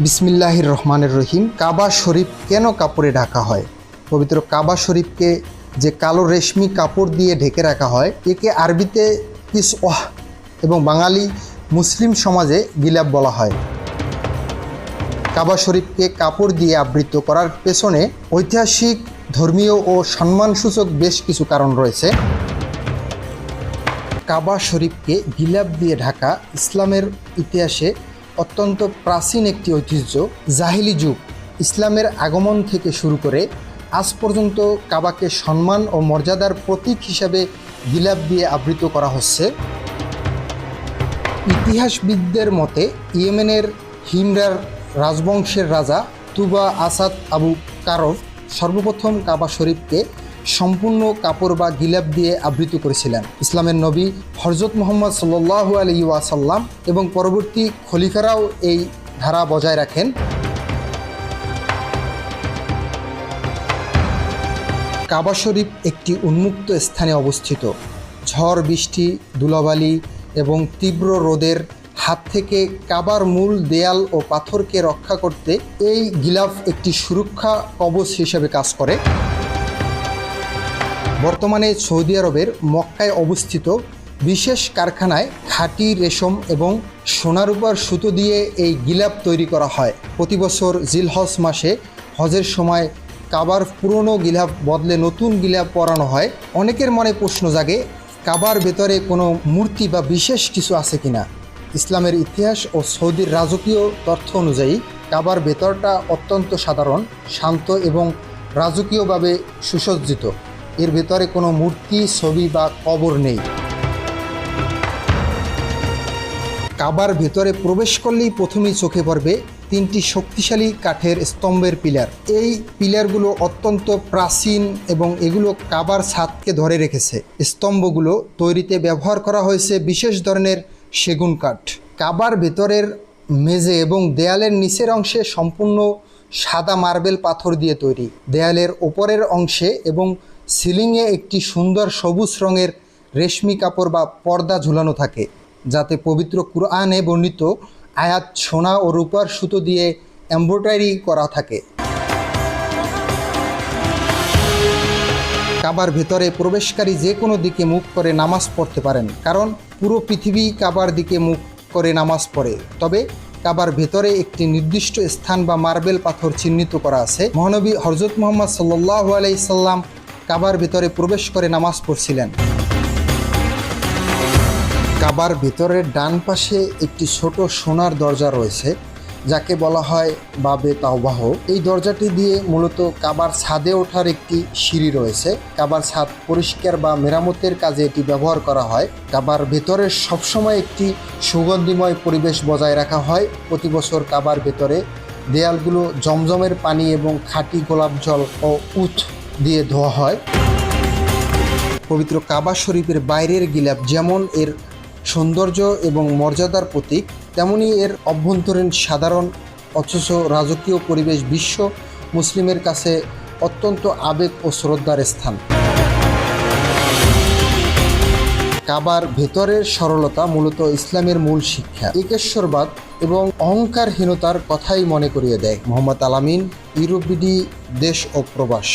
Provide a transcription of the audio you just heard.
বিসমিল্লাহির রহমানির রহিম। কাবা শরীফ কেন কাপড়ে ঢাকা হয়? পবিত্র কাবা শরীফকে যে কালো রেশমি কাপড় দিয়ে ঢেকে রাখা হয়, একে আরবিতে কিসওয়াহ এবং বাঙালি মুসলিম সমাজে গিলাফ বলা হয়। কাবা শরীফকে কাপড় দিয়ে আবৃত করার পেছনে ঐতিহাসিক, ধর্মীয় ও সম্মানসূচক বেশ কিছু কারণ রয়েছে। কাবা শরীফকে গিলাফ দিয়ে ঢাকা ইসলামের ইতিহাসে অত্যন্ত প্রাচীন একটি ঐতিহ্য। জাহিলি যুগ, ইসলামের আগমন থেকে শুরু করে আজ পর্যন্ত কাবাকে সম্মান ও মর্যাদার প্রতীক হিসাবে গিলাফ দিয়ে আবৃত করা হচ্ছে। ইতিহাসবিদদের মতে ইয়েমেনের হিমরার রাজবংশের রাজা তুবা আসাদ আবু কারব সর্বপ্রথম কাবা শরীফকে সম্পূর্ণ কাপড় বা গিলাফ দিয়ে আবৃত করেছিলেন। ইসলামের নবী হযরত মুহাম্মদ সাল্লাল্লাহু আলাইহি ওয়াসাল্লাম এবং পরবর্তী খলিফারাও এই ধারা বজায় রাখেন। কাবা শরীফ একটি উন্মুক্ত স্থানে অবস্থিত। ঝড়, বৃষ্টি, ধুলাবালি এবং তীব্র রোদের হাত থেকে কাবার মূল দেয়াল ও পাথরকে রক্ষা করতে এই গিলাফ একটি সুরক্ষা কবচ হিসেবে কাজ করে। বর্তমানে সৌদি আরবের মক্কায় অবস্থিত বিশেষ কারখানায় খাঁটি রেশম এবং সোনারূপার সুতো দিয়ে এই গিলাফ তৈরি করা হয়। প্রতি বছর জিলহজ মাসে হজের সময় কাবার পুরনো গিলাফ বদলে নতুন গিলাফ পরানো হয়। অনেকের মনে প্রশ্ন জাগে, কাবার ভেতরে কোনো মূর্তি বা বিশেষ কিছু আছে কিনা? ইসলামের ইতিহাস ও সৌদির রাজকীয় তথ্য অনুযায়ী কাবার ভেতরটা অত্যন্ত সাধারণ, শান্ত এবং রাজকীয়ভাবে সুসজ্জিত। এর ভেতরে কোনো মূর্তি, ছবি বা কবর নেই। কাবার ভেতরে প্রবেশ করলেই প্রথমেই চোখে পড়বে তিনটি শক্তিশালী কাঠের স্তম্ভের পিলার। এই পিলারগুলো অত্যন্ত প্রাচীন এবং এগুলো কাবার ছাদকে ধরে রেখেছে। স্তম্ভগুলো তৈরিতে ব্যবহার করা হয়েছে বিশেষ ধরনের সেগুন কাঠ। কাবার ভেতরের মেঝে এবং দেয়ালের নিচের অংশে সম্পূর্ণ সাদা মার্বেল পাথর দিয়ে তৈরি। দেয়ালের ওপরের অংশে এবং সিলিংয়ে একটি সুন্দর সবুজ রঙের রেশমি কাপড় বা পর্দা ঝুলানো থাকে, যাতে পবিত্র কুরআনে বর্ণিত আয়াত সোনা ও রূপার সুতো দিয়ে এমব্রয়ডারি করা থাকে। কাবার ভেতরে প্রবেশকারী যে কোনো দিকে মুখ করে নামাজ পড়তে পারেন, কারণ পুরো পৃথিবী কাবার দিকে মুখ করে নামাজ পড়ে। তবে কাবার ভেতরে একটি নির্দিষ্ট স্থান বা মার্বেল পাথর চিহ্নিত করা আছে। মহানবী হযরত মুহাম্মদ সাল্লাল্লাহু আলাইহি সাল্লাম কাবার ভেতরে প্রবেশ করে নামাজ পড়ছিলেন। কাবার ভেতরের ডান পাশে একটি ছোট সোনার দরজা রয়েছে, যাকে বলা হয় বাবে তাওবাহ। এই দরজাটি দিয়ে মূলত কাবার ছাদে ওঠার একটি সিঁড়ি রয়েছে। কাবার ছাদ পরিষ্কার বা মেরামতের কাজে এটি ব্যবহার করা হয়। কাবার ভেতরে সবসময় একটি সুগন্ধিময় পরিবেশ বজায় রাখা হয়। প্রতি বছর কাবার ভেতরে দেয়ালগুলো জমজমের পানি এবং খাঁটি গোলাপ জল ও উট দিয়ে ধোয়া হয়। পবিত্র কাবা শরীফের বাইরের গিলাফ যেমন এর সৌন্দর্য এবং মর্যাদার প্রতীক, তেমনি এর অভ্যন্তরীণ সাধারণ অথচ রাজকীয় পরিবেশ বিশ্ব মুসলিমের কাছে অত্যন্ত আবেগ ও শ্রদ্ধার স্থান। কাবার ভেতরের সরলতা মূলত ইসলামের মূল শিক্ষা। একেশ্বরবাদ এবং অহংকারহীনতার কথাই মনে করিয়ে দেয়। মোহাম্মদ আল আমিন, ইউরোপিডি, দেশ ও প্রবাস।